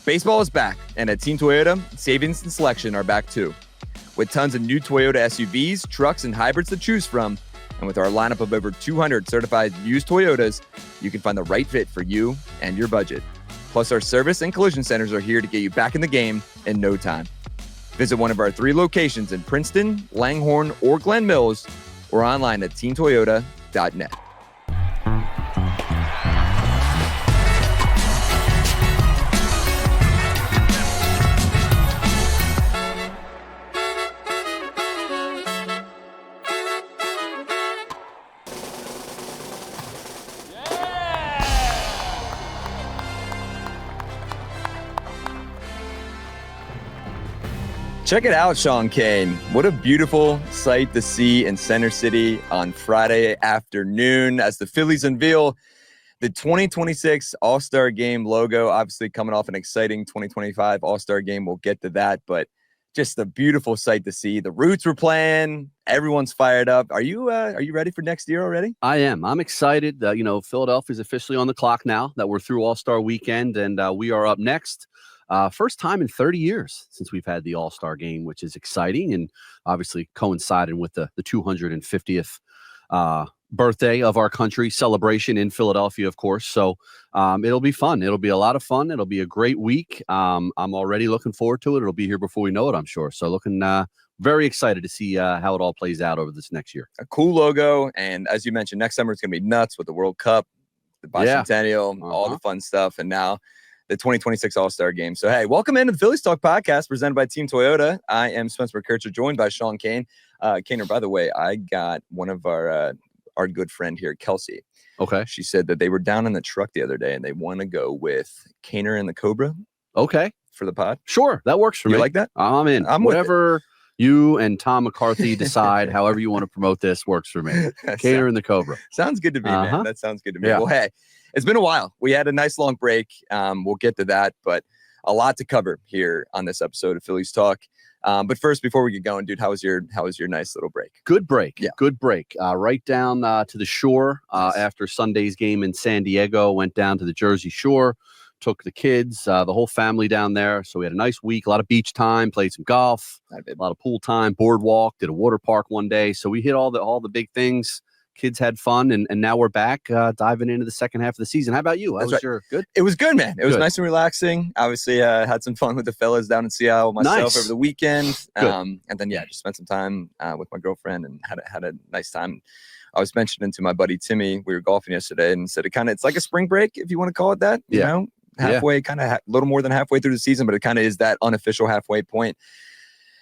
Baseball is back, and at Team Toyota, savings and selection are back too. With tons of new Toyota SUVs, trucks, and hybrids to choose from, and with our lineup of over 200 certified used Toyotas, you can find the right fit for you and your budget. Plus, our service and collision centers are here to get you back in the game in no time. Visit one of our 3 locations in Princeton, Langhorne, or Glen Mills, or online at teamtoyota.net. Check it out, Sean Kane. What a beautiful sight to see in Center City on Friday afternoon as the Phillies unveil the 2026 All-Star Game logo. Obviously coming off an exciting 2025 All-Star Game. We'll get to that, but just a beautiful sight to see. The Roots were playing. Everyone's fired up. Are you ready for next year already? I am. I'm excited. Philadelphia's officially on the clock now that we're through All-Star Weekend, and we are up next. First time in 30 years since we've had the All-Star Game, which is exciting and obviously coinciding with the 250th birthday of our country celebration in Philadelphia, of course. So it'll be fun. It'll be a lot of fun. It'll be a great week. I'm already looking forward to it. It'll be here before we know it, I'm sure. So looking very excited to see how it all plays out over this next year. A cool logo. And as you mentioned, next summer it's going to be nuts with the World Cup, the bicentennial, all the fun stuff. And now the 2026 All-Star Game. So, hey, welcome into the Phillies Talk podcast presented by Team Toyota. I am Spencer McKercher, joined by Sean Kane. Kaner, by the way, I got one of our good friend here, Kelsey. Okay. She said that they were down in the truck the other day and they want to go with Kaner and the Cobra. Okay. For the pod. Sure. That works for me. You like that? I'm in. Whatever you and Tom McCarthy decide, however you want to promote this, works for me. Kaner and the Cobra. Sounds good to me, man. That sounds good to me. Yeah. Well, hey, it's been a while. We had a nice long break. We'll get to that, but a lot to cover here on this episode of Phillies Talk. But first, before we get going, dude, how was your nice little break? Good break. Yeah. Good break. Right down to the shore after Sunday's game in San Diego. Went down to the Jersey Shore, took the kids, the whole family down there. So we had a nice week, a lot of beach time, played some golf, a lot of pool time, boardwalk, did a water park one day. So we hit all the big things. Kids had fun, and now we're back diving into the second half of the season. How about you? How was your good? It was good, man. It was nice and relaxing. Obviously, had some fun with the fellas down in Seattle myself over the weekend. And then, just spent some time with my girlfriend and had a nice time. I was mentioning to my buddy Timmy, we were golfing yesterday, and said it's like a spring break, if you want to call it that. You know, halfway, kind of a little more than halfway through the season, but it kind of is that unofficial halfway point.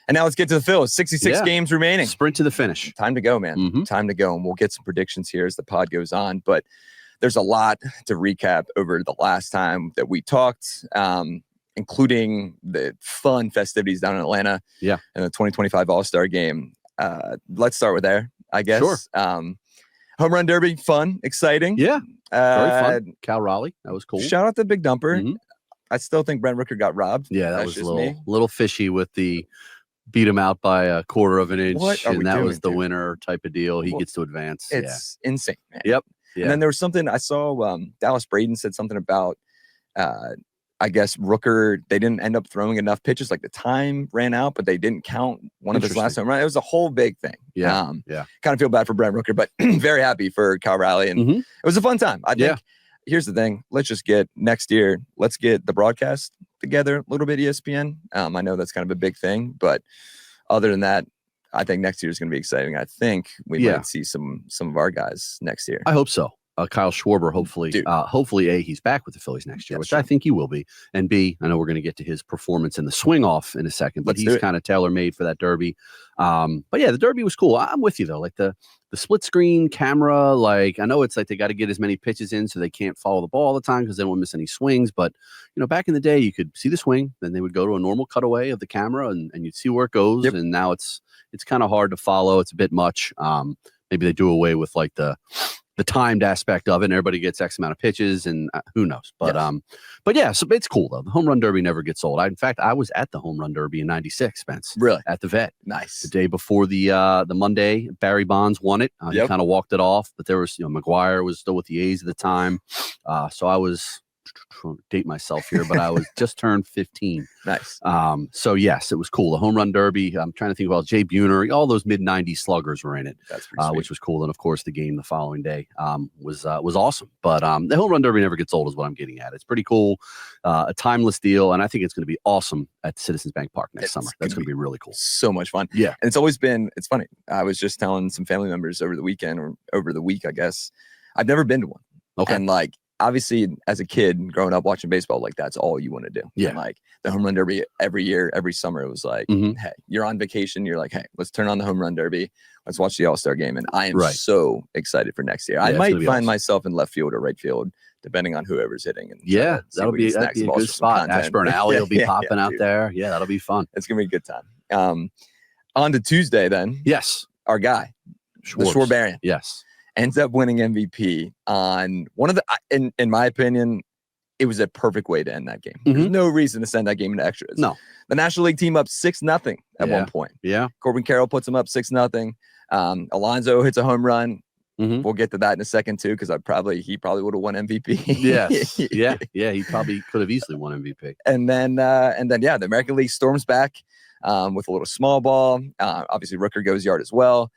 And now let's get to the Phils. 66 games remaining. Sprint to the finish. Time to go, man. Mm-hmm. Time to go. And we'll get some predictions here as the pod goes on. But there's a lot to recap over the last time that we talked, including the fun festivities down in Atlanta and the 2025 All-Star Game. Let's start with there, I guess. Sure. Home Run Derby, fun, exciting. Yeah, very fun. Cal Raleigh, that was cool. Shout out to Big Dumper. Mm-hmm. I still think Brent Rooker got robbed. Yeah, that was a little fishy with the beat him out by a quarter of an inch, and that was the winner type of deal. He gets to advance. It's insane, man. Yep. Yeah. And then there was something I saw. Dallas Braden said something about, I guess Rooker. They didn't end up throwing enough pitches. Like the time ran out, but they didn't count one of his last home run. It was a whole big thing. Yeah. Kind of feel bad for Brent Rooker, but very happy for Cal Raleigh, and it was a fun time. I think. Here's the thing. Let's just get next year. Let's get the broadcast together a little bit. ESPN. I know that's kind of a big thing, but other than that, I think next year is going to be exciting. I think we might see some of our guys next year. I hope so. Kyle Schwarber, hopefully A, he's back with the Phillies next year, which I think he will be. And B, I know we're going to get to his performance in the swing off in a second, but he's kind of tailor-made for that Derby. But yeah, the Derby was cool. I'm with you though. Like the split screen camera, like I know it's like they got to get as many pitches in so they can't follow the ball all the time because they won't miss any swings. But back in the day, you could see the swing, then they would go to a normal cutaway of the camera and you'd see where it goes. And now it's kind of hard to follow. It's a bit much. Maybe they do away with like the timed aspect of it, and everybody gets X amount of pitches, and who knows? But so it's cool though. The Home Run Derby never gets old. In fact, I was at the Home Run Derby in '96, Spence. Really? At the Vet. Nice. The day before the Monday, Barry Bonds won it. He kind of walked it off, but there was McGuire was still with the A's at the time, so I was date myself here, but I was just turned 15. Nice. So yes, it was cool. The home run derby. I'm trying to think about Jay Buhner. All those mid '90s sluggers were in it. That's pretty sweet. Which was cool. And of course, the game the following day was awesome. But the home run derby never gets old, is what I'm getting at. It's pretty cool, a timeless deal, and I think it's going to be awesome at Citizens Bank Park next summer. That's going to be really cool. So much fun. Yeah, and it's funny. I was just telling some family members over the weekend or over the week, I guess. I've never been to one. Okay, and like, obviously, as a kid growing up watching baseball, like that's all you want to do. Yeah. And like the home run derby every year, every summer, it was like, hey, you're on vacation. You're like, hey, let's turn on the home run derby. Let's watch the All-Star game. And I am so excited for next year. I might find myself in left field or right field, depending on whoever's hitting. And that'll be a good spot. Ashburn Alley will be popping out there. Yeah, that'll be fun. It's going to be a good time. On to Tuesday then. Yes. Our guy, the Schwarber. Yes. Ends up winning MVP on one of the, in my opinion, it was a perfect way to end that game. There's no reason to send that game into extras. No. The National League team up 6-0 at one point. Yeah. Corbin Carroll puts them up 6-0. Alonso hits a home run. We'll get to that in a second too, because he probably would have won MVP. Yes. Yeah. He probably could have easily won MVP. And then the American League storms back with a little small ball. Obviously, Rooker goes yard as well.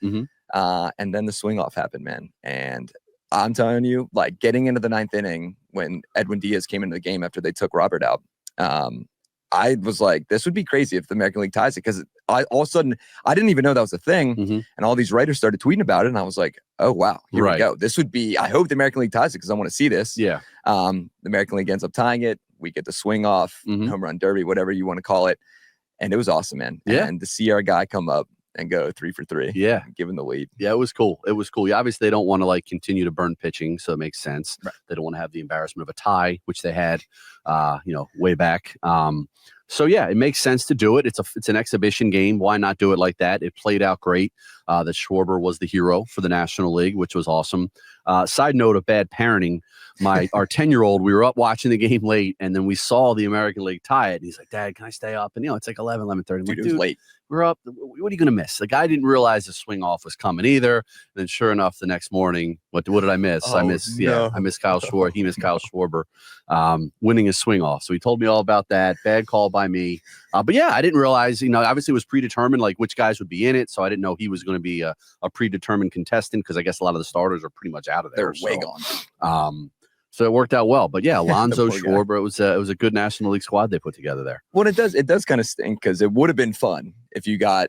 And then the swing off happened, man. And I'm telling you, like getting into the ninth inning when Edwin Diaz came into the game after they took Robert out, I was like, this would be crazy if the American League ties it, because all of a sudden I didn't even know that was a thing. And all these writers started tweeting about it. And I was like, oh, wow, here we go. This would be, I hope the American League ties it because I want to see this. Yeah. The American League ends up tying it. We get the swing off, home run derby, whatever you want to call it. And it was awesome, man. Yeah. And to see our guy come up and go 3 for 3. Yeah. Given the lead. Yeah, it was cool. Yeah, obviously, they don't want to like continue to burn pitching, so it makes sense. Right. They don't want to have the embarrassment of a tie, which they had, way back. So yeah, it makes sense to do it. It's an exhibition game. Why not do it like that? It played out great. That Schwarber was the hero for the National League, which was awesome. Side note of bad parenting. Our 10-year-old, we were up watching the game late, and then we saw the American League tie it. And he's like, Dad, can I stay up? And it's like 11:30. Dude, it was late. We're up. What are you going to miss? The guy didn't realize the swing off was coming either. And then sure enough, the next morning, what did I miss? I missed Kyle Schwarber. He missed Kyle Schwarber winning his swing off. So he told me all about that. Bad call by me. But yeah, I didn't realize, obviously it was predetermined, like which guys would be in it. So I didn't know he was going to be a predetermined contestant, because I guess a lot of the starters are pretty much out of there. They're way gone. So it worked out well. But yeah, Alonso, Schwarber, it was a good National League squad they put together there. Well, it does kind of stink, because it would have been fun if you got,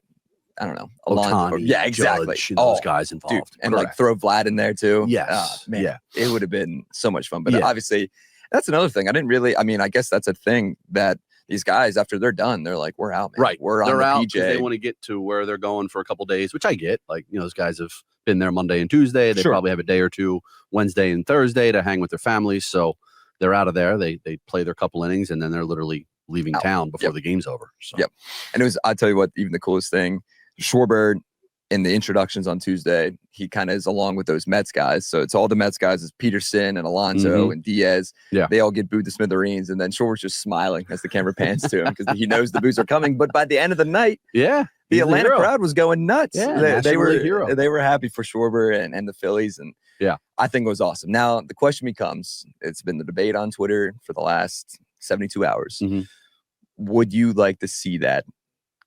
I don't know, Alonso. Yeah, exactly. Judge, those guys involved. Dude, and like throw Vlad in there too. Yes. Man, yeah. It would have been so much fun. But obviously, that's another thing. I guess that's a thing that these guys, after they're done, they're like, we're out, man. Right. We're on the out PJ. They want to get to where they're going for a couple days, which I get. Like, those guys have been there Monday and Tuesday. They probably have a day or two Wednesday and Thursday to hang with their families. So they're out of there. They play their couple innings, and then they're literally leaving town before the game's over. So. Yep. And I'll tell you what, even the coolest thing, Schwarber in the introductions on Tuesday, he kind of is along with those Mets guys. So it's all the Mets guys. It's Peterson and Alonso and Diaz. Yeah. They all get booed to smithereens. And then Schwarber's just smiling as the camera pans to him, because he knows the boos are coming. But by the end of the night, the Atlanta crowd was going nuts. Yeah, they were happy for Schwarber and the Phillies. And I think it was awesome. Now, the question becomes, it's been the debate on Twitter for the last 72 hours. Would you like to see that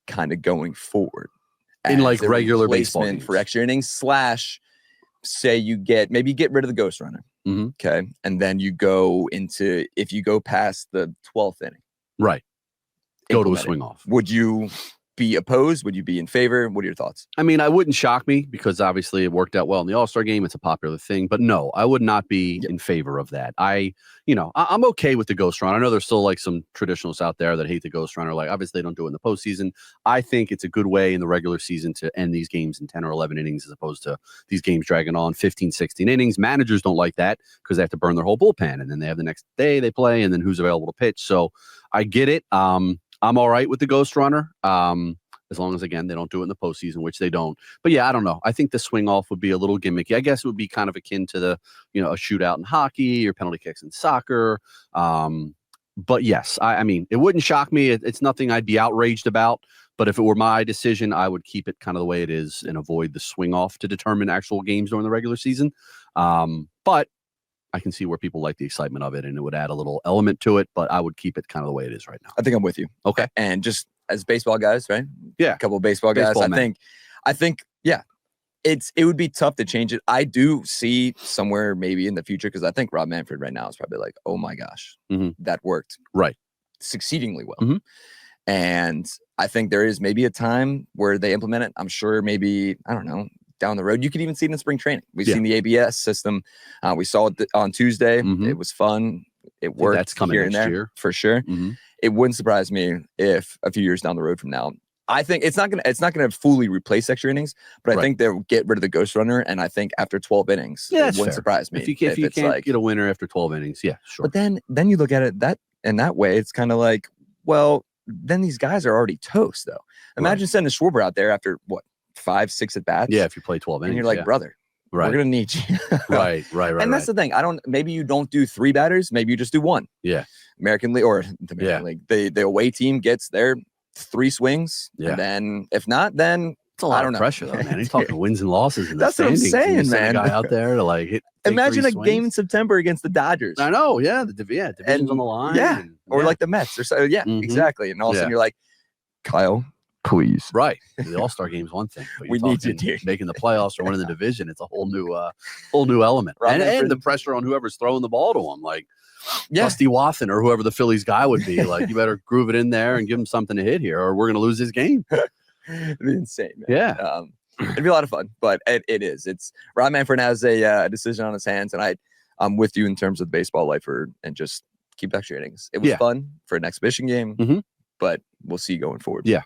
kind of going forward? In like regular baseball games for extra innings, / say you get rid of the ghost runner. Okay. And then you go into, if you go past the 12th inning. Right. Go to a swing off. Would you be opposed? Would you be in favor? What are your thoughts? I mean, I wouldn't shock me, because obviously it worked out well in the All-Star game. It's a popular thing, but no, I would not be in favor of that. I'm okay with the ghost run. I know there's still like some traditionalists out there that hate the ghost runner. Like, obviously they don't do it in the postseason. I think it's a good way in the regular season to end these games in 10 or 11 innings, as opposed to these games dragging on 15, 16 innings. Managers don't like that, because they have to burn their whole bullpen, and then they have the next day they play, and then who's available to pitch. So I get it. I'm all right with the ghost runner. As long as, again, they don't do it in the postseason, which they don't. But yeah, I don't know. I think the swing off would be a little gimmicky. I guess it would be kind of akin to the, a shootout in hockey or penalty kicks in soccer. But yes, I mean, it wouldn't shock me. It's nothing I'd be outraged about. But if it were my decision, I would keep it kind of the way it is and avoid the swing off to determine actual games during the regular season. But I can see where people like the excitement of it, and it would add a little element to it, but I would keep it kind of the way it is right now. I think I'm with you. Okay. And just as baseball guys, right? Yeah. A couple of baseball guys. I think, yeah, it would be tough to change it. I do see somewhere maybe in the future, because I think Rob Manfred right now is probably like, oh my gosh, that worked succeedingly well. And I think there is maybe a time where they implement it. I'm sure maybe, I don't know, down the road. You could even see it in spring training. We've seen the ABS system. We saw it on Tuesday. It was fun. It worked. That's coming here and next there, year. for sure. It wouldn't surprise me if a few years down the road from now, I think it's not gonna fully replace extra innings, but I think they'll get rid of the ghost runner. And I think after 12 innings, it wouldn't surprise me. If you can't get a winner after 12 innings, yeah, sure. But then you look at it that way, it's kind of like, well, then these guys are already toast, though. Imagine sending Schwarber out there after what, 5-6 at bats. Yeah, if you play 12 innings, and you're like, brother, we're gonna need you. right. And that's the thing. Maybe you don't do 3 batters. Maybe you just do 1. Yeah. American League or the American League. The away team gets their 3 swings. Yeah. And then if not, then it's a lot of pressure, though, man. You're talking wins and losses. That's what I'm saying, man. A guy out there to like hit. Imagine a game in September against the Dodgers. I know. Yeah. Division's on the line. Yeah. Or like the Mets or so. Yeah, exactly. And all of a sudden you're like, Kyle, please. Right. The All-Star game is one thing. But we need you, dude. Making the playoffs or winning the division, it's a whole new element. And the pressure on whoever's throwing the ball to them, like Dusty Watson or whoever the Phillies guy would be. Like, you better groove it in there and give him something to hit here, or we're going to lose this game. It'd be insane, man. Yeah. It'd be a lot of fun, but it is. It's Rob Manfred has a decision on his hands, and I'm with you in terms of baseball lifer and just keep extra innings. It was fun for an exhibition game, but we'll see going forward. Yeah.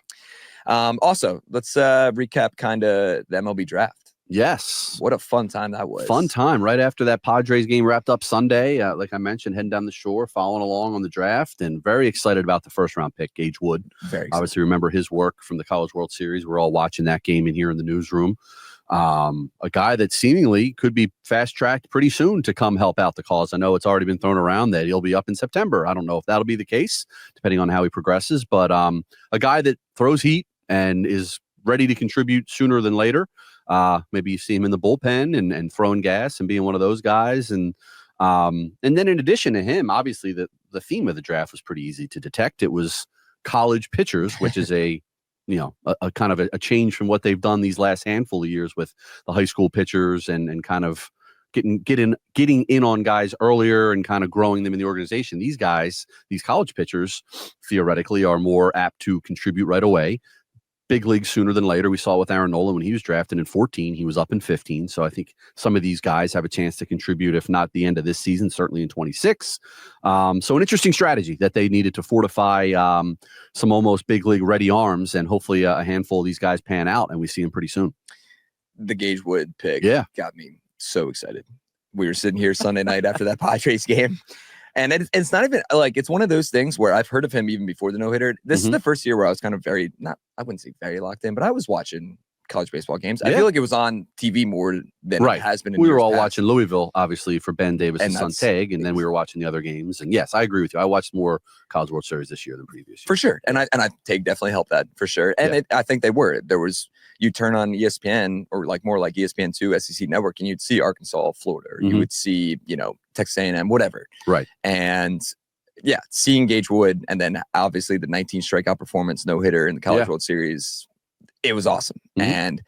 Also, let's recap kind of the MLB draft. Yes. What a fun time that was. Fun time. Right after that Padres game wrapped up Sunday, like I mentioned, heading down the shore, following along on the draft, and very excited about the first round pick, Gage Wood. Very excited. Obviously, remember his work from the College World Series. We're all watching that game in here in the newsroom. A guy that seemingly could be fast-tracked pretty soon to come help out the cause. I know it's already been thrown around that he'll be up in September. I don't know if that'll be the case, depending on how he progresses, but a guy that throws heat and is ready to contribute sooner than later. Maybe you see him in the bullpen and throwing gas and being one of those guys. And then in addition to him, obviously the theme of the draft was pretty easy to detect. It was college pitchers, which is a kind of a change from what they've done these last handful of years with the high school pitchers and kind of getting in on guys earlier and kind of growing them in the organization. These guys, these college pitchers, theoretically are more apt to contribute right away. Big league sooner than later. We saw with Aaron Nola when he was drafted in 14, he was up in 15. So I think some of these guys have a chance to contribute, if not the end of this season, certainly in 26. So an interesting strategy that they needed to fortify some almost big league ready arms, and hopefully a handful of these guys pan out and we see them pretty soon. The Gage Wood pick got me so excited. We were sitting here Sunday night after that Padres game. And it's not even like, it's one of those things where I've heard of him even before the no-hitter. This is the first year where I was kind of I wouldn't say very locked in, but I was watching college baseball games. I feel like it was on TV more than it has been in We were all past. watching Louisville, obviously, for Ben Davis' son Tag, and then we were watching the other games. And yes, I agree with you. I watched more College World Series this year than previous year. For sure. And I Tag definitely helped that for sure. And I think they were. There was, you turn on ESPN or like more like ESPN2, SEC Network, and you'd see Arkansas, Florida, or you would see, Texas A&M, whatever. Right. And seeing Gage Wood, and then obviously the 19 strikeout performance, no hitter in the College World Series, it was awesome. And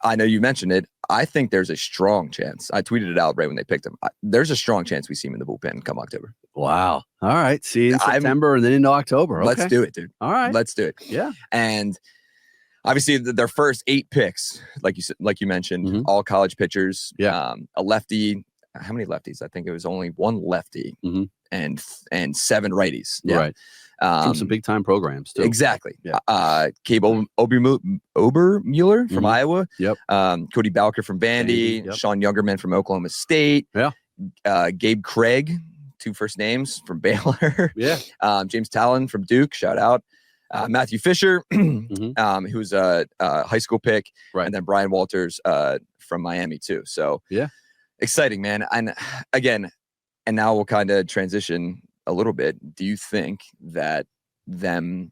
I know you mentioned it. I think there's a strong chance. I tweeted it out right when they picked him. There's a strong chance we see him in the bullpen come October. Wow. All right. See you in September and then into October. Okay. Let's do it, dude. All right. Let's do it. Yeah. And obviously their first 8 picks, like you mentioned, all college pitchers. Yeah. A lefty. How many lefties? I think it was only 1 lefty and 7 righties. Yeah. Right. From some big time programs too. Exactly. Yeah. Gabe Obermuller from Iowa. Yep. Cody Bowker from Vandy. Sean Youngerman from Oklahoma State. Yeah. Gabe Craig, 2 first names, from Baylor. Yeah. James Talon from Duke. Shout out. Matthew Fisher, who's a high school pick. Right. And then Brian Walters from Miami too. So exciting, man. And again, and now we'll kind of transition a little bit. Do you think that them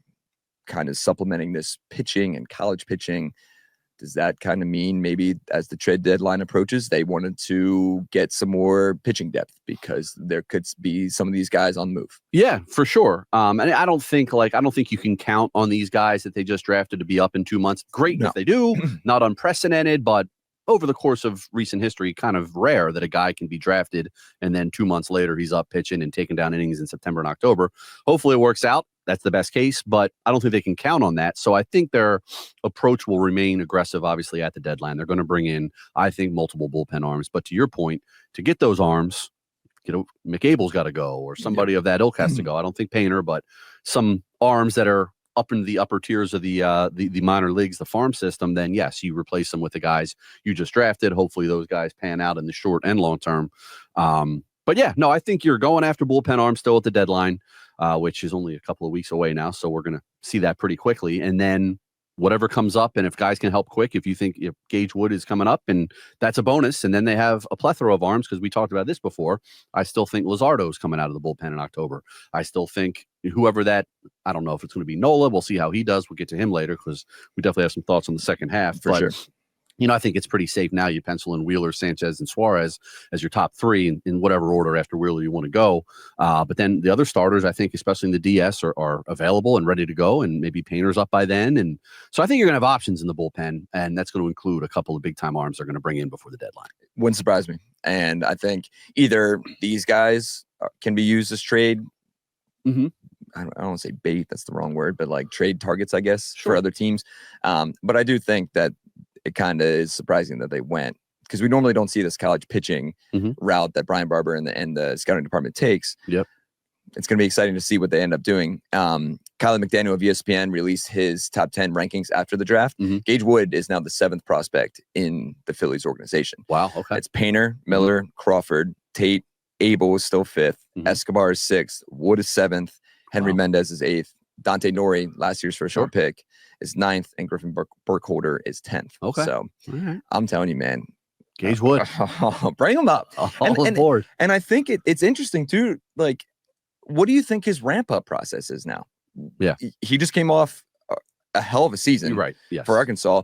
kind of supplementing this pitching and college pitching Does that kind of mean maybe as the trade deadline approaches, they wanted to get some more pitching depth because there could be some of these guys on the move? Yeah, for sure. And I don't think you can count on these guys that they just drafted to be up in 2 months. Great if they do, not unprecedented, but over the course of recent history, kind of rare that a guy can be drafted and then 2 months later he's up pitching and taking down innings in September and October. Hopefully it works out. That's the best case, but I don't think they can count on that. So I think their approach will remain aggressive, obviously, at the deadline. They're going to bring in, I think, multiple bullpen arms. But to your point, to get those arms, McAble's got to go, or somebody of that ilk has to go. I don't think Painter, but some arms that are up in the upper tiers of the minor leagues, the farm system, then yes, you replace them with the guys you just drafted. Hopefully those guys pan out in the short and long term. But yeah, no, I think you're going after bullpen arms still at the deadline, which is only a couple of weeks away now. So we're going to see that pretty quickly. And then whatever comes up, and if guys can help quick, if you think Gage Wood is coming up, and that's a bonus. And then they have a plethora of arms, because we talked about this before. I still think Luzardo's coming out of the bullpen in October. I still think whoever that, I don't know if it's going to be Nola. We'll see how he does. We'll get to him later, because we definitely have some thoughts on the second half. For sure. I think it's pretty safe now. You pencil in Wheeler, Sanchez, and Suarez as your top three in whatever order after Wheeler you want to go. But then the other starters, I think, especially in the DS, are available and ready to go, and maybe Painter's up by then. And so I think you're going to have options in the bullpen, and that's going to include a couple of big-time arms they're going to bring in before the deadline. Wouldn't surprise me. And I think either these guys can be used as trade. I don't want to say bait, that's the wrong word, but like trade targets, I guess, for other teams. But I do think that it kind of is surprising that they went, because we normally don't see this college pitching route that Brian Barber and the scouting department takes. Yep. It's going to be exciting to see what they end up doing. Kylie McDaniel of ESPN released his top 10 rankings after the draft. Gage Wood is now the 7th prospect in the Phillies organization. Wow. Okay. It's Painter, Miller, Crawford, Tate, Abel is still 5th, Escobar is 6th, Wood is 7th, Henry Mendez is 8th, Dante Nori, last year's first round pick, is 9th, and Griffin Burkholder is 10th. Okay. So I'm telling you, man, Gage Wood, bring him up. All aboard. And I think it's interesting too. Like, what do you think his ramp up process is now? Yeah, he just came off a hell of a season, right? Yes. For Arkansas.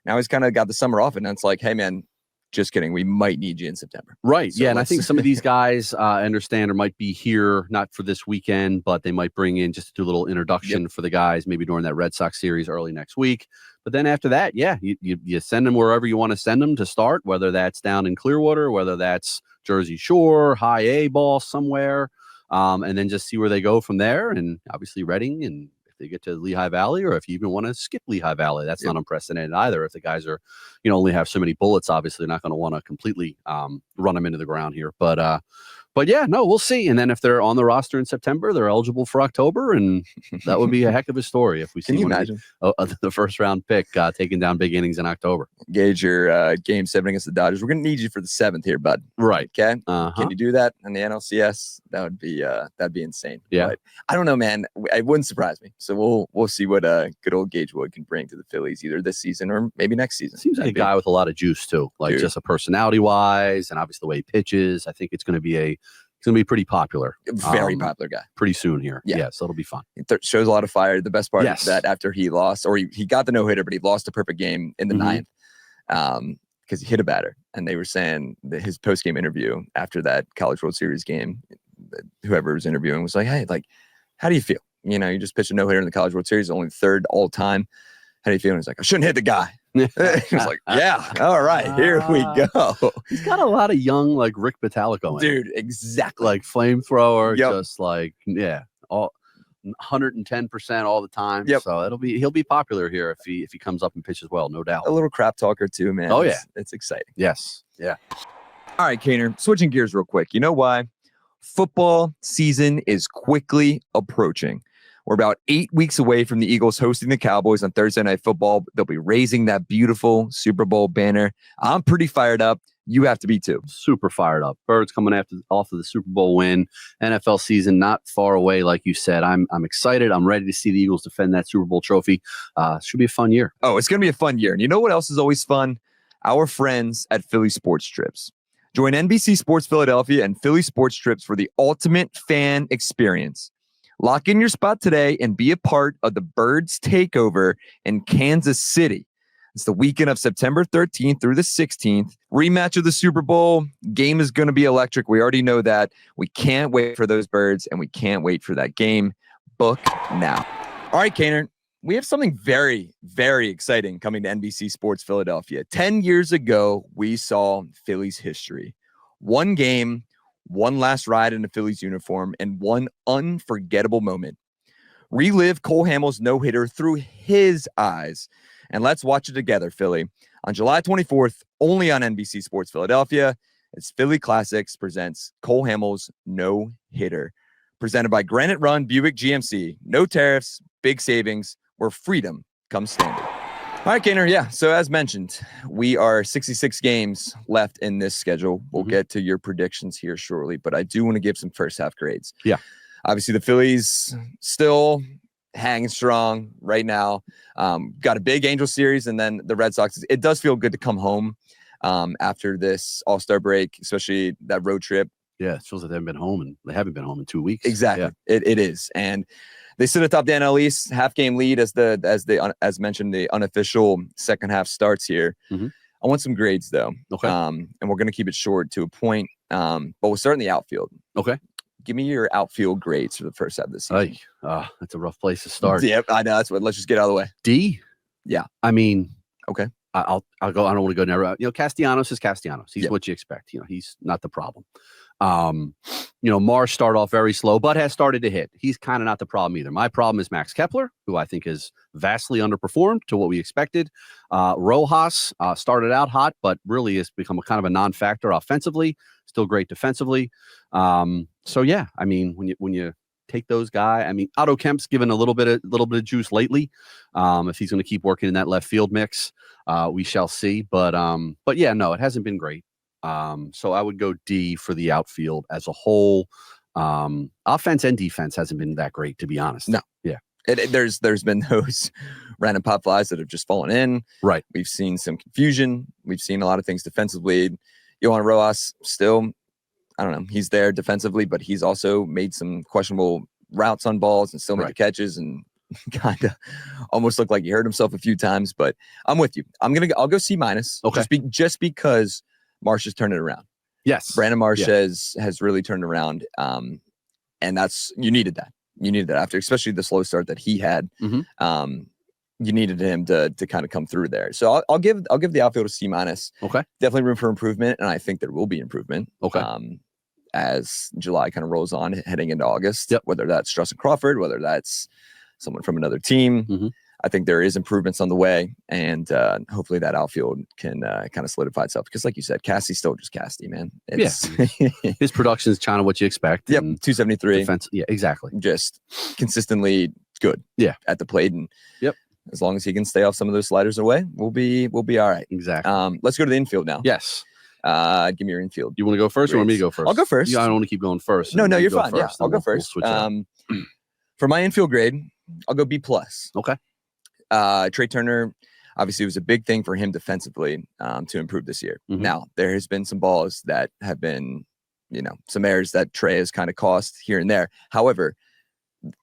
Now he's kind of got the summer off, and it's like, hey man, just kidding. We might need you in September. Right. So and I think some of these guys I understand or might be here, not for this weekend, but they might bring in just to do a little introduction for the guys, maybe during that Red Sox series early next week. But then after that, you send them wherever you want to send them to start, whether that's down in Clearwater, whether that's Jersey Shore, high A ball somewhere, and then just see where they go from there. And obviously Reading, and they get to Lehigh Valley, or if you even want to skip Lehigh Valley, that's not unprecedented either. If the guys are, only have so many bullets, obviously they're not going to want to completely run them into the ground here. But yeah, no, we'll see. And then if they're on the roster in September, they're eligible for October, and that would be a heck of a story if we see the first round pick taking down big innings in October. Gage, your game 7 against the Dodgers. We're going to need you for the 7th here, bud. Right. Okay. Can you do that in the NLCS? That'd be insane. Yeah. But I don't know, man. It wouldn't surprise me. So we'll see what good old Gage Wood can bring to the Phillies either this season or maybe next season. Seems like a guy with a lot of juice too, like just a personality wise, and obviously the way he pitches. I think it's going to be pretty popular. Very popular guy. Pretty soon here. Yeah, so it'll be fun. It shows a lot of fire. The best part is that after he lost, or he got the no-hitter, but he lost a perfect game in the 9th because he hit a batter. And they were saying that his post-game interview after that College World Series game, whoever was interviewing was like, hey, like, how do you feel? You just pitched a no-hitter in the College World Series, only 3rd all time. How do you feel? And he's like, I shouldn't hit the guy. He was like, yeah, all right, here we go. He's got a lot of young, like Rick Bottalico in dude, exactly. Like flamethrower, just like, all 110% all the time. So he'll be popular here if he comes up and pitches well, no doubt. A little crap talker too, man. Oh, it's exciting. Yes. Yeah. All right, Kaner, switching gears real quick. You know why? Football season is quickly approaching. We're about 8 weeks away from the Eagles hosting the Cowboys on Thursday Night Football. They'll be raising that beautiful Super Bowl banner. I'm pretty fired up. You have to be too. Super fired up. Birds coming off of the Super Bowl win. NFL season not far away, like you said. I'm excited. I'm ready to see the Eagles defend that Super Bowl trophy. Should be a fun year. Oh, it's going to be a fun year. And you know what else is always fun? Our friends at Philly Sports Trips. Join NBC Sports Philadelphia and Philly Sports Trips for the ultimate fan experience. Lock in your spot today and be a part of the Birds takeover in Kansas City. It's the weekend of September 13th through the 16th. Rematch of the Super Bowl. Game is going to be electric. We already know that. We can't wait for those birds, and we can't wait for that game. Book now. All right, Kaner. We have something very, very exciting coming to NBC Sports Philadelphia. 10 years ago, we saw Phillies history. One game, one last ride in a Phillies uniform, and one unforgettable moment. Relive Cole Hamels' no-hitter through his eyes. And let's watch it together, Philly. On July 24th, only on NBC Sports Philadelphia, it's Philly Classics presents Cole Hamels' no-hitter. Presented by Granite Run Buick GMC. No tariffs, big savings, where freedom comes standard. All right, Kaner. Yeah. So as mentioned, we are 66 games left in this schedule. We'll get to your predictions here shortly, but I do want to give some first half grades. Yeah. Obviously, the Phillies still hanging strong right now. Got a big Angel series, and then the Red Sox. It does feel good to come home after this All-Star break, especially that road trip. Yeah, it feels like they haven't been home in 2 weeks. Exactly. Yeah. It is. And they sit atop the NL East, half-game lead as mentioned, the unofficial second half starts here. I want some grades, though. Okay. And we're going to keep it short to a point, but we'll start in the outfield. Okay. Give me your outfield grades for the first half of the season. That's a rough place to start. Yep, I know. Let's just get out of the way. D? Yeah. I mean, okay. I'll go. I don't want to go never. Castellanos is Castellanos. He's what you expect. He's not the problem. Marsh started off very slow, but has started to hit. He's kind of not the problem either. My problem is Max Kepler, who I think is vastly underperformed to what we expected. Rojas started out hot, but really has become a kind of a non-factor offensively. Still great defensively. So yeah, I mean, when you take those guys, I mean, Otto Kemp's given a little bit of juice lately. If he's going to keep working in that left field mix, we shall see. But yeah, no, it hasn't been great. So I would go D for the outfield as a whole. Offense and defense hasn't been that great, to be honest. No. Yeah. There's been those random pop flies that have just fallen in. Right. We've seen some confusion. We've seen a lot of things defensively. Yohan Rojas still, I don't know, he's there defensively, but he's also made some questionable routes on balls and still made the catches and kind of almost looked like he hurt himself a few times. But I'm with you. I'll go C-. Okay. Just because Marsh has turned it around. Yes. Brandon Marsh has really turned around. And you needed that. You needed that after, especially the slow start that he had. You needed him to kind of come through there. So I'll give the outfield a C-. Okay. Definitely room for improvement. And I think there will be improvement. Okay. As July kind of rolls on heading into August, yep. Whether that's Strauss Crawford, whether that's someone from another team. I think there is improvements on the way, and hopefully that outfield can kind of solidify itself. Because, like you said, Cassie's still just Cassie, man. His production is kind of what you expect. Yep, 273. Defense, yeah, exactly. Just consistently good. Yeah, at the plate, and as long as he can stay off some of those sliders away, we'll be all right. Exactly. Let's go to the infield now. Yes. Give me your infield. You want to go first, or want me to go first? I'll go first. Yeah, I don't want to keep going first. No, you're fine. Yeah, I'll go first. For my infield grade, I'll go B+. Okay. Trey Turner, obviously, it was a big thing for him defensively to improve this year. Now, there has been some balls that have been, some errors that Trey has kind of cost here and there. However,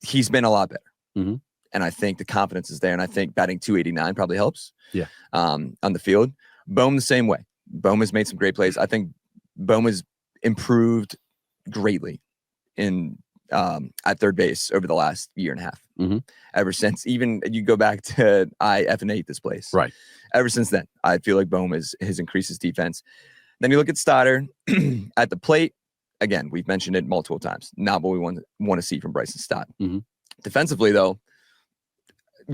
he's been a lot better. And I think the confidence is there. And I think batting 289 probably helps. Yeah. On the field. Bohm the same way. Bohm has made some great plays. I think Bohm has improved greatly at third base over the last year and a half. Ever since, even you go back to I effing hate this place. Right. Ever since then, I feel like Bohm has increased his defense. Then you look at Stoddard at the plate. Again, we've mentioned it multiple times. Not what we want to see from Bryson Stott. Defensively, though,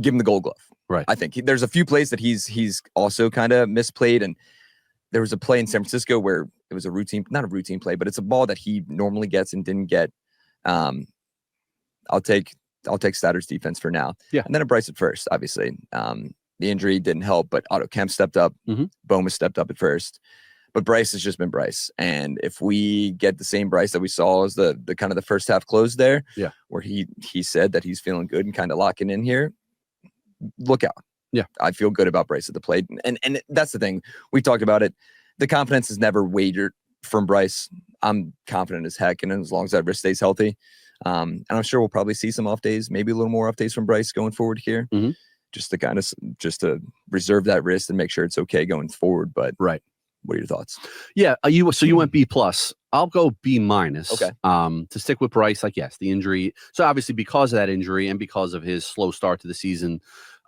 give him the Gold Glove. Right. I think there's a few plays that he's also kind of misplayed, and there was a play in San Francisco where it was not a routine play, but it's a ball that he normally gets and didn't get. I'll take Stoddard's defense for now. Yeah. And then Bryce at first, obviously. The injury didn't help, but Otto Kemp stepped up. Bohm has stepped up at first. But Bryce has just been Bryce. And if we get the same Bryce that we saw as the kind of the first half close there, where he said that he's feeling good and kind of locking in here, look out. Yeah. I feel good about Bryce at the plate. And that's the thing. We talked about it. The confidence is never wavered from Bryce. I'm confident as heck. And as long as that wrist stays healthy, and I'm sure we'll probably see some off days, maybe a little more off days from Bryce going forward here. just to reserve that risk and make sure it's okay going forward. But right. What are your thoughts? Yeah, you went B+. I'll go B-. Okay. To stick with Bryce, like, yes, the injury. So obviously because of that injury and because of his slow start to the season,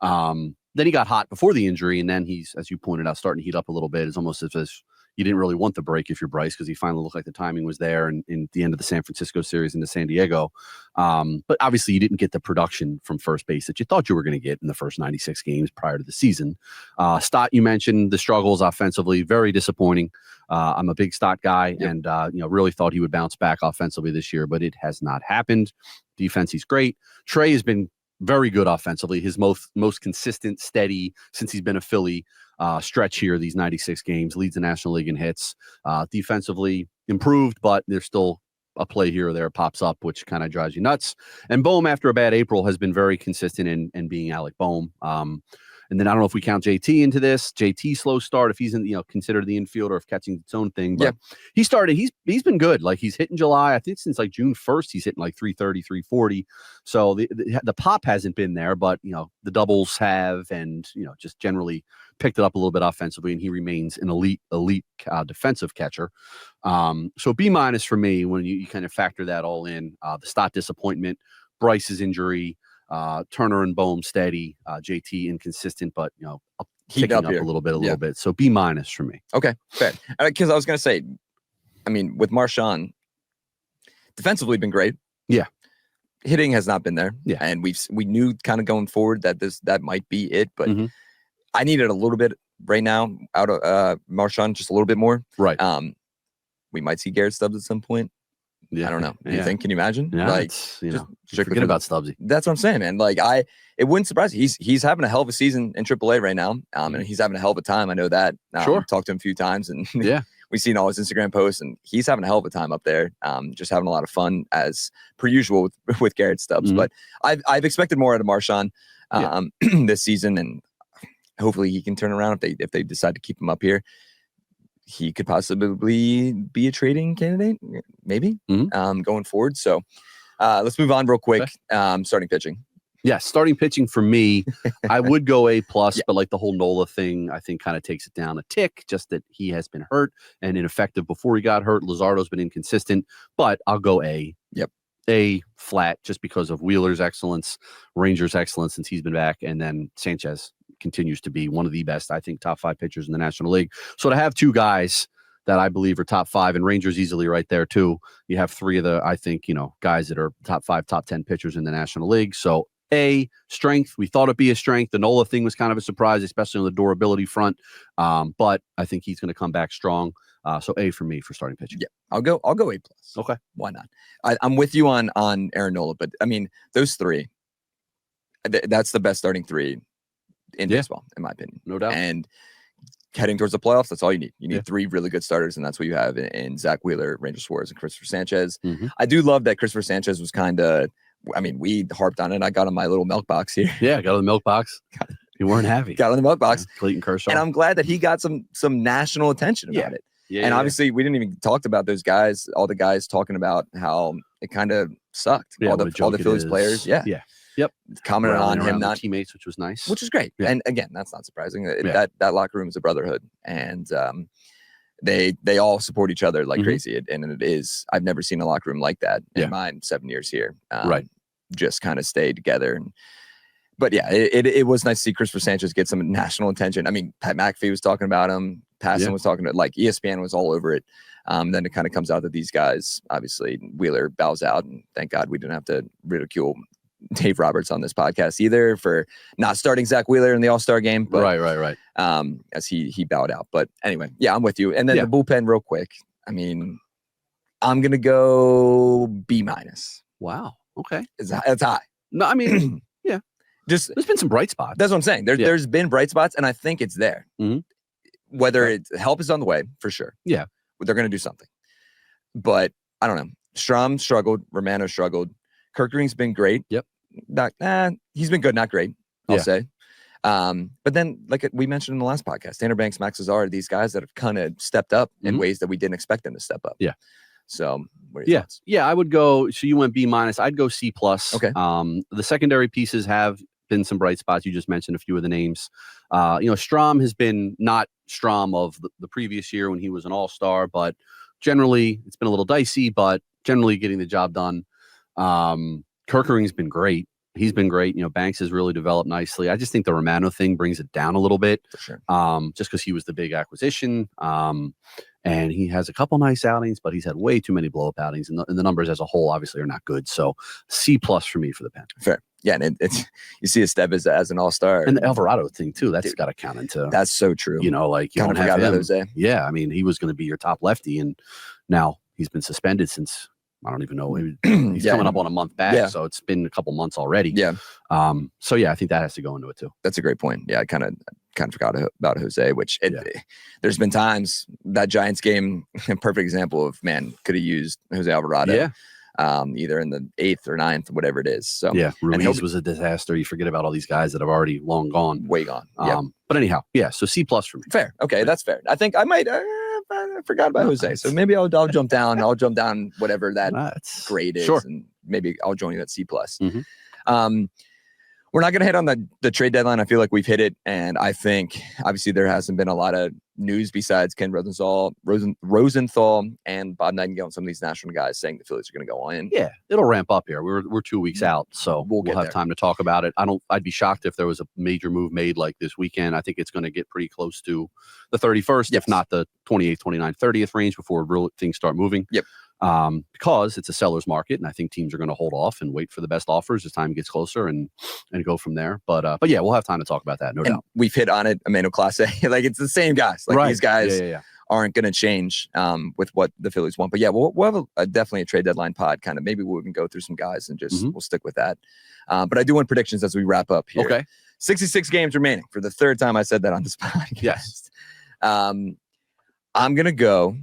then he got hot before the injury, and then he's, as you pointed out, starting to heat up a little bit. It's almost as if you didn't really want the break if you're Bryce, because he finally looked like the timing was there in the end of the San Francisco series into San Diego. But obviously you didn't get the production from first base that you thought you were going to get in the first 96 games prior to the season. Stott, you mentioned the struggles offensively, very disappointing. I'm a big Stott guy, and really thought he would bounce back offensively this year, but it has not happened. Defense, he's great. Trey has been very good offensively. His most consistent, steady since he's been a Philly stretch here, these 96 games, leads the National League in hits. Defensively improved, but there's still a play here or there pops up, which kind of drives you nuts. And Bohm, after a bad April, has been very consistent in being Alec Bohm. And then I don't know if we count JT into this. JT slow start, if he's in, considered the infielder of catching its own thing. But he started, he's been good. Like, he's hit in July. I think since like June 1st, he's hitting like 330, 340. So the pop hasn't been there, but the doubles have, and just generally picked it up a little bit offensively, and he remains an elite defensive catcher. So B- for me when you kind of factor that all in. The Stott disappointment, Bryce's injury, Turner and Bohm steady, JT inconsistent, but picking up a little bit. So B- for me. Okay, fair. Because I was going to say, I mean, with Marchand, defensively been great. Yeah, hitting has not been there. Yeah, and we knew kind of going forward that might be it, but I needed a little bit right now out of Marchand, just a little bit more. Right. We might see Garrett Stubbs at some point. Yeah, I don't know. You think? Can you imagine? Yeah, like, forget about Stubbsy. That's what I'm saying, man. Like, it wouldn't surprise me. He's having a hell of a season in AAA right now. And he's having a hell of a time. I know that. Sure. Talked to him a few times, and yeah, we've seen all his Instagram posts, and he's having a hell of a time up there. Just having a lot of fun as per usual with Garrett Stubbs. But I've expected more out of Marchand this season, and hopefully he can turn around if they decide to keep him up here. He could possibly be a trading candidate, maybe, going forward. So let's move on real quick. Okay. Starting pitching. Yeah, starting pitching for me, I would go A+, but like the whole Nola thing, I think kind of takes it down a tick, just that he has been hurt and ineffective before he got hurt. Luzardo's been inconsistent, but I'll go A. Yep. A flat, just because of Wheeler's excellence, Ranger's excellence since he's been back, and then Sanchez continues to be one of the best, I think, top 5 pitchers in the National League. So to have 2 guys that I believe are top 5, and Rangers easily right there too, you have 3 of the, I think, guys that are top 5, top 10 pitchers in the National League. So A, strength. We thought it'd be a strength. The Nola thing was kind of a surprise, especially on the durability front. But I think he's going to come back strong. So A for me for starting pitching. Yeah, I'll go A+. Okay. Why not? I'm with you on Aaron Nola, but I mean, those 3, that's the best starting 3 in baseball, in my opinion. No doubt. And heading towards the playoffs, that's all you need. You need 3 really good starters, and that's what you have in Zach Wheeler, Ranger Suarez, and Christopher Sanchez. I do love that Christopher Sanchez was kind of, I mean, we harped on it. I got on my little milk box here. Yeah, got on the milk box. You weren't happy. Got on the milk box. Clayton Kershaw. And I'm glad that he got some national attention about it. Yeah, and obviously, we didn't even talk about those guys, all the guys talking about how it kind of sucked. Yeah, all the Phillies players. Yeah. Yep. Commented on him not teammates, which was nice. Which is great. Yeah. And again, that's not surprising. That locker room is a brotherhood. And they all support each other like crazy. And it is, I've never seen a locker room like that in my 7 years here. Right. Just kind of stay together. But yeah, it was nice to see Christopher Sanchez get some national attention. I mean, Pat McAfee was talking about him. Passon was talking about, like, ESPN was all over it. Then it kind of comes out that these guys, obviously, Wheeler bows out, and thank God we didn't have to ridicule Dave Roberts on this podcast either for not starting Zach Wheeler in the All-Star game. But, right. As he bowed out. But anyway, yeah, I'm with you. And then the bullpen real quick. I mean, I'm going to go B-. Wow. Okay. That's high. No, I mean, yeah. Just there's been some bright spots. That's what I'm saying. There's been bright spots, and I think it's there. Whether it's help is on the way, for sure. Yeah. They're going to do something. But I don't know. Strom struggled. Romano struggled. Kirk Green's been great. Yep. He's been good, not great, I'll say. But then, like we mentioned in the last podcast, Tanner Banks, Max Azar, these guys that have kind of stepped up in ways that we didn't expect them to step up. Yeah. So, what are your thoughts? Yeah, I would go. So you went B-. I'd go C+. Okay. The secondary pieces have been some bright spots. You just mentioned a few of the names. Strom has been not Strom of the previous year when he was an all-star, but generally it's been a little dicey, but generally getting the job done. Kerkering's been great. He's been great. Banks has really developed nicely. I just think the Romano thing brings it down a little bit. For sure. Just because he was the big acquisition. And he has a couple nice outings, but he's had way too many blow-up outings, and the numbers as a whole obviously are not good. So C+ for me for the pen. Fair. Yeah, and it's you see Estevez as an all-star. And the Alvarado thing, too, that's got to count into. That's so true. You kind of forgot about Jose. Yeah, I mean, he was going to be your top lefty, and now he's been suspended since, I don't even know. He's coming up on a month back, so it's been a couple months already. Yeah. So, yeah, I think that has to go into it, too. That's a great point. Yeah, I kind of forgot about Jose, which there's been times that Giants game, a perfect example of, could have used Jose Alvarado. Yeah. Either in the 8th or 9th, whatever it is. So yeah, Ruiz was a disaster. You forget about all these guys that have already long gone. Way gone. But anyhow, so C+ for me. Fair. Okay, that's fair. I think I might I forgot about Jose. So maybe I'll jump down. I'll jump down whatever that grade is. Sure. And maybe I'll join you at C+. Mm-hmm. We're not going to hit on the trade deadline. I feel like we've hit it. And I think, obviously, there hasn't been a lot of news besides Ken Rosenthal and Bob Nightingale and some of these national guys saying the Phillies are going to go all in. Yeah, it'll ramp up here. We're 2 weeks out, so we'll have time to talk about it. I'd be shocked if there was a major move made like this weekend. I think it's going to get pretty close to the 31st, if not the 28th, 29th, 30th range before real things start moving. Yep. Because it's a seller's market, and I think teams are going to hold off and wait for the best offers as time gets closer and go from there. But yeah, we'll have time to talk about that, no doubt. We've hit on it, Emmanuel Clase. Like, it's the same guys. Like, these guys aren't going to change with what the Phillies want. But yeah, we'll have definitely a trade deadline pod. Kind of maybe we can go through some guys and just we'll stick with that. But I do want predictions as we wrap up here. Okay. 66 games remaining. For the third time I said that on this podcast. Yes. I'm going to go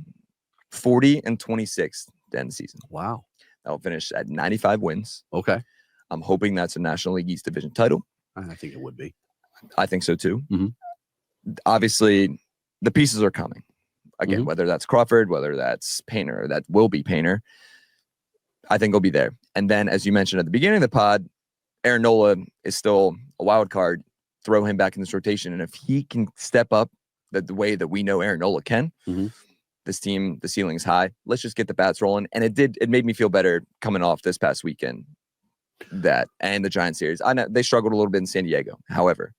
40-26 to end the season. Wow. That'll finish at 95 wins. Okay. I'm hoping that's a National League East Division title. I think it would be. I think so too. Mm-hmm. Obviously, the pieces are coming. Again, whether that's Crawford, whether that's Painter, that will be Painter, I think he'll be there. And then, as you mentioned at the beginning of the pod, Aaron Nola is still a wild card. Throw him back in this rotation. And if he can step up the way that we know Aaron Nola can, this team, the ceiling's high. Let's just get the bats rolling. And it made me feel better coming off this past weekend and the Giants series. I know they struggled a little bit in San Diego. However,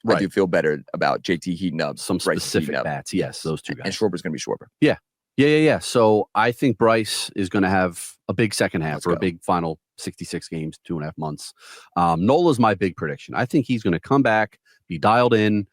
I do feel better about JT heating up. Some specific bats. Yes, those two guys. And Schwarber's going to be Schwarber. Yeah. So I think Bryce is going to have a big second half a big final 66 games, 2.5 months. Nola's my big prediction. I think he's going to come back, be dialed in.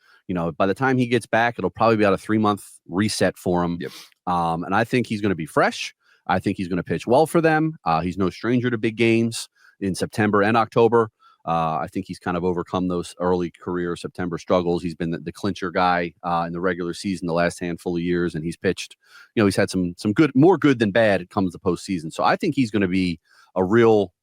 By the time he gets back, it'll probably be about a 3-month reset for him. Yep. And I think he's going to be fresh. I think he's going to pitch well for them. He's no stranger to big games in September and October. I think he's kind of overcome those early career September struggles. He's been the clincher guy in the regular season the last handful of years, and he's pitched. He's had some good, more good than bad. It comes to postseason, so I think he's going to be a real,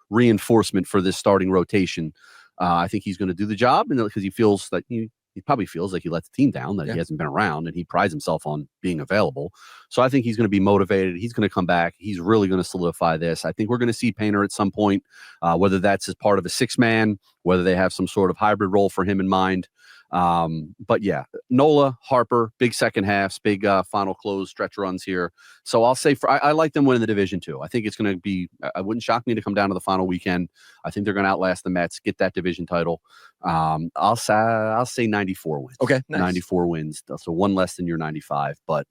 reinforcement for this starting rotation. I think he's going to do the job, and because he feels that he probably feels like he let the team down, that he hasn't been around, and he prides himself on being available. So I think he's going to be motivated. He's going to come back. He's really going to solidify this. I think we're going to see Painter at some point, whether that's as part of a 6-man, whether they have some sort of hybrid role for him in mind. But yeah, Nola, Harper, big second halves, big final close stretch runs here. So I'll say I like them winning the division too. I think it's going to be, it wouldn't shock me to come down to the final weekend. I think they're going to outlast the Mets, get that division title. I'll say 94 wins. Okay. Nice. 94 wins. So one less than your 95, but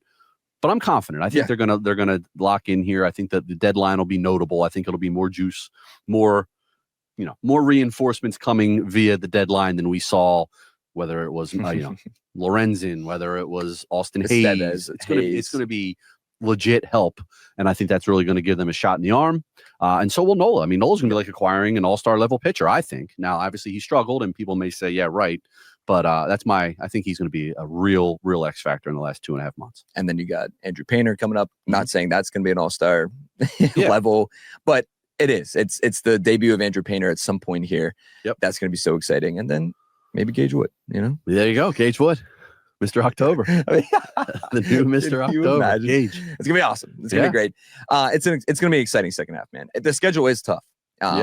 I'm confident. I think they're going to lock in here. I think that the deadline will be notable. I think it'll be more juice, more reinforcements coming via the deadline than we saw. Whether it was Lorenzen, whether it was Austin Hayes, it's going to be legit help, and I think that's really going to give them a shot in the arm. And so will Nola. I mean, Nola's going to be like acquiring an all-star level pitcher, I think. Now, obviously, he struggled, and people may say, "Yeah, right," but I think he's going to be a real X factor in the last 2.5 months. And then you got Andrew Painter coming up. I'm not saying that's going to be an all-star level, but it is. It's the debut of Andrew Painter at some point here. Yep, that's going to be so exciting, and then. Maybe Gage Wood, There you go, Gage Wood, Mr. October, the new Mr. October. Gage. It's gonna be awesome. It's gonna be great. It's gonna be an exciting second half, man. The schedule is tough.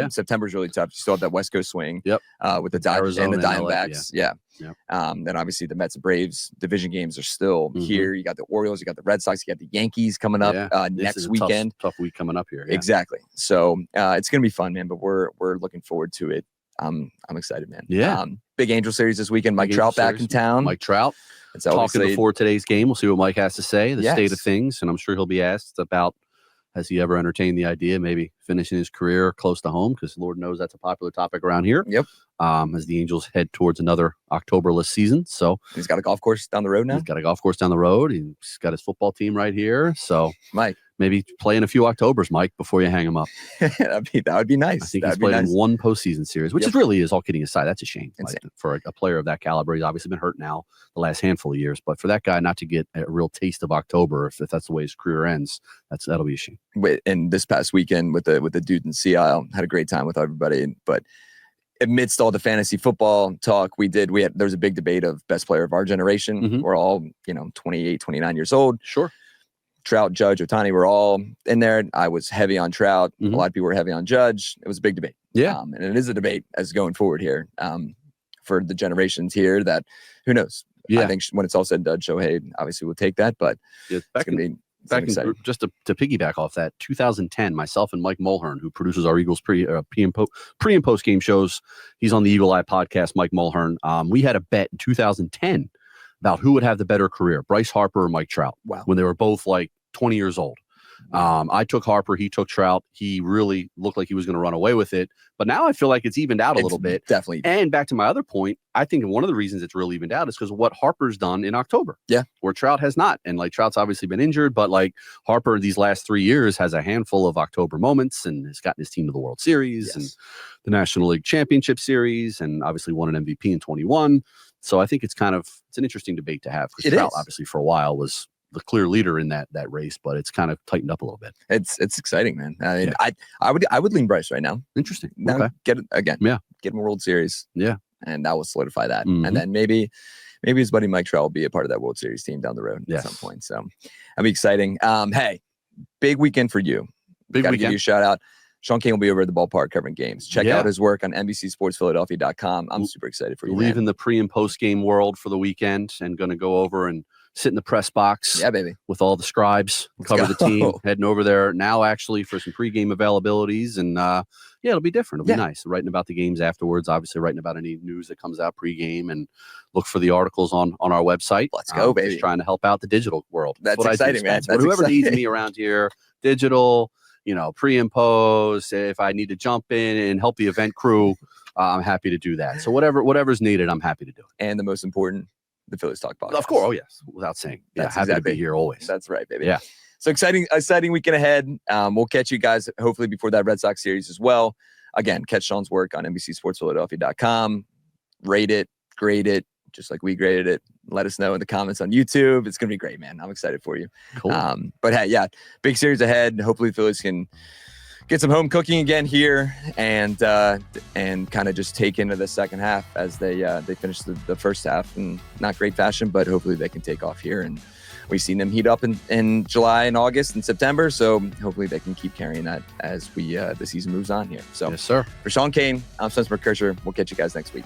September is really tough. You still have that West Coast swing. Yep. With the Dodgers and the Diamondbacks. Yeah. Yep. Then obviously the Mets and Braves division games are still here. You got the Orioles, you got the Red Sox, you got the Yankees coming up next weekend. Tough week coming up here. Yeah. Exactly. So it's gonna be fun, man. But we're looking forward to it. I'm excited, man. Yeah. Big Angel series this weekend. Mike Trout back in town. Mike Trout. It's talking before today's game. We'll see what Mike has to say, the state of things, and I'm sure he'll be asked about, has he ever entertained the idea maybe finishing his career close to home, because Lord knows that's a popular topic around here. Yep. As the Angels head towards another Octoberless season. So he's got a golf course down the road now. He's got a golf course down the road. He's got his football team right here. So Mike, maybe play in a few Octobers, Mike, before you hang him up. that would be nice. I think he's played in one postseason series, which really is, all kidding aside, that's a shame. For a player of that caliber. He's obviously been hurt now the last handful of years, but for that guy not to get a real taste of October, if that's the way his career ends, that'll be a shame. And this past weekend with the dude in Sea Isle, had a great time with everybody, but amidst all the fantasy football talk there was a big debate of best player of our generation. We're all 28, 29 years old. Sure. Trout, Judge, Ohtani were all in there. I was heavy on Trout. A lot of people were heavy on Judge. It was a big debate. Yeah. And it is a debate as going forward here for the generations here that who knows. I think when it's all said and done, Shohei obviously will take that, but it's going to be just to piggyback off that, 2010, myself and Mike Mulhern, who produces our Eagles pre and post game shows, he's on the Eagle Eye podcast, Mike Mulhern. We had a bet in 2010 about who would have the better career, Bryce Harper or Mike Trout. Wow. When they were both like 20 years old. I took Harper, he took Trout. He really looked like he was going to run away with it. But now I feel like it's evened out a little bit. Definitely. And back to my other point, I think one of the reasons it's really evened out is because of what Harper's done in October. Yeah. Where Trout has not. And like Trout's obviously been injured, but like Harper these last 3 years has a handful of October moments and has gotten his team to the World Series and the National League Championship Series, and obviously won an MVP in 21. So I think it's an interesting debate to have, because Trout obviously for a while was the clear leader in that race, but it's kind of tightened up a little bit. It's exciting, man. I mean, I would lean Bryce right now. Interesting. Now get it again. Yeah. Get him a World Series. Yeah. And that will solidify that. And then maybe his buddy Mike Trout will be a part of that World Series team down the road at some point. So that'll be exciting. Hey, big weekend for you. Big weekend. Give you a shout out. Sean Kane will be over at the ballpark covering games. Check out his work on NBC Sports Philadelphia.com. I'm super excited for you. Leaving the pre and post game world for the weekend and going to go over and sit in the press box. Yeah, baby. With all the scribes, cover the team, heading over there now actually for some pregame availabilities. And it'll be different. It'll be nice. Writing about the games afterwards, obviously writing about any news that comes out pregame, and look for the articles on our website. Let's go, baby. Just trying to help out the digital world. That's exciting, man. Whoever needs me around here, digital, pre and post, if I need to jump in and help the event crew, I'm happy to do that. So whatever's needed, I'm happy to do it. And the most important, the Phillies Talk podcast. Of course. Oh, yes. Without saying. That's happy to be here always. That's right, baby. Yeah. So exciting weekend ahead. We'll catch you guys hopefully before that Red Sox series as well. Again, catch Sean's work on NBCSportsPhiladelphia.com. Rate it, grade it, just like we graded it. Let us know in the comments on YouTube. It's going to be great, man. I'm excited for you. Cool. But hey, big series ahead. Hopefully the Phillies can get some home cooking again here and kind of just take into the second half as they finish the first half in not great fashion, but hopefully they can take off here. And we've seen them heat up in July and August and September, so hopefully they can keep carrying that as the season moves on here. So yes, sir. For Sean Kane, I'm Spencer McKercher. We'll catch you guys next week.